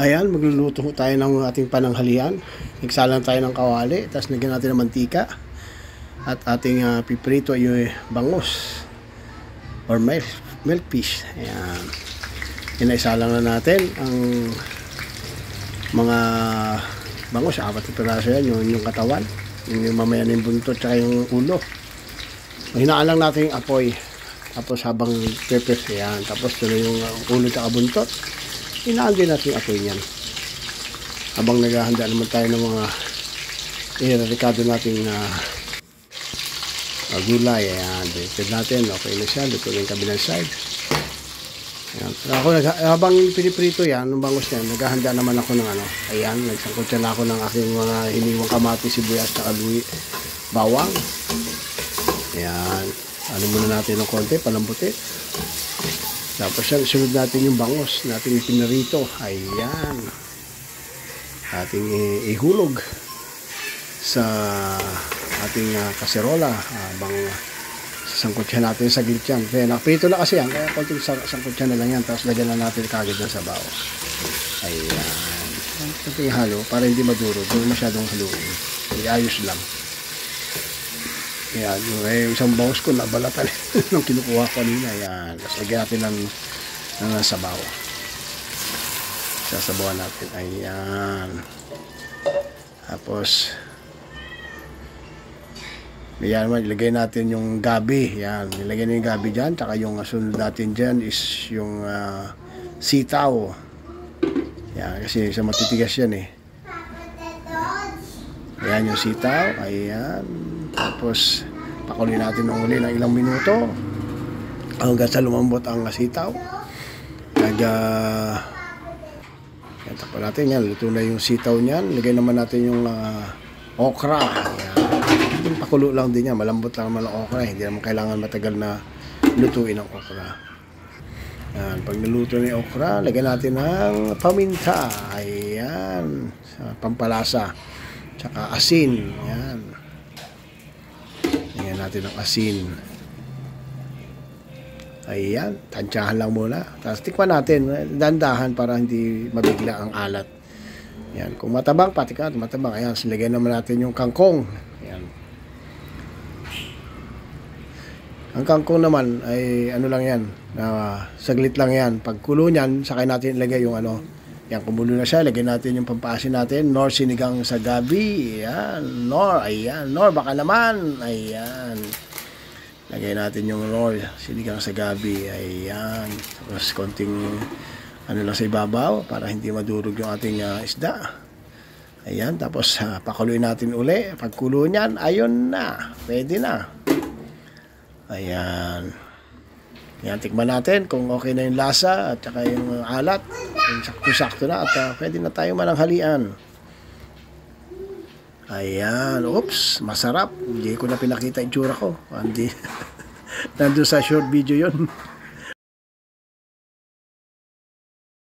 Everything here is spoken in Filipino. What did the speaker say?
Ayan, magluluto tayo ng ating pananghalian. Nagsalang tayo ng kawali, tapos lagyan natin ng mantika. At ating piprito yung bangus or milk fish. Ayan. Inaisalang na natin ang mga bangus. 4 na piraso yan, yung katawan. Yung mamaya na yung buntot, tsaka yung ulo. Hinaan lang natin yung apoy. Tapos habang pepper, ayan. Tapos tuloy yung ulo tsaka buntot. Hinaan din natin yung apoy niyan. Habang naghahanda naman tayo ng mga irarikado nating gulay. Ayan, dito natin. Okay na siya. Dito yung kabilang side. Ayan. Ako, habang piniprito yan, ng bangus yan, naghahanda naman ako ng ano. Ayan, nagsangkot siya na ako ng aking mga hiniwang kamati, sibuyas, tsaka bawang. Ayan. Ano muna natin ng konti, palambutin. Tapos yan, sunod natin yung bangus nating pinarito. Ayan. Ating ihulog sa ating kaserola habang sasangkutyan natin sa gilid yan. Kaya nakapito na kasi yan. Kaya konting sangkutyan na lang yan. Tapos lagyan na natin kagad ng sabaw. Ayan. Konting halo para hindi madurog. Hindi masyadong haluin. Iayos lang. Ayan. Yung isang bangus ko nabalatan nung kinukuha ko kanina. Ayan. Tapos lagyan natin ng sabaw. Sasabawan natin. Ayan. Tapos ayan, ilagay natin yung gabi. Ayan, ilagay na yung gabi dyan. Tsaka yung sunod natin dyan is yung sitaw. Ayan, kasi sa matitigas yan eh. Ayan yung sitaw. Ayan. Tapos pakuloyin natin ng uli ng ilang minuto hanggang sa lumambot ang sitaw. Yan, tapos natin yan. Luto na yung sitaw niyan. Lagay naman natin yung okra. Ayan. Yung pakulo lang din yan, malambot lang naman ang okra, hindi naman kailangan matagal na lutuin ang okra. Ayan, pag naluto na yung okra, lagyan natin ng paminta. Ayan, pampalasa, tsaka asin. Ayan, lagyan natin ng asin. Ayan, tansyahan lang muna, tapos tikman natin, dandahan para hindi mabigla ang alat. Ayan, kung matabang, patika natin matabang. Ayan, lagyan naman natin yung kangkong. Ayan. Ang kangkong naman ay ano lang yan, saglit lang yan. Pag kulo niyan, sakay natin ilagay yung ano, yan, kumulo na siya, lagyan natin yung pampaasin natin, nor sinigang sa gabi, ayan, nor, ayan, nor, baka naman, ayan. Lagay natin yung nor, sinigang sa gabi, ayan. Tapos konting, ano lang sa ibabaw, para hindi madurog yung ating isda. Ayan, tapos pakuluin natin uli, pagkulo niyan, ayun na, pwede na. Ayan. Ayan, tikman natin kung okay na yung lasa at saka yung alat. Yung sakto-sakto na at pwede na tayo mananghalian. Ayan. Oops, masarap. Hindi ko na pinakita yung tsura ko. Hindi. Nandun sa short video yon.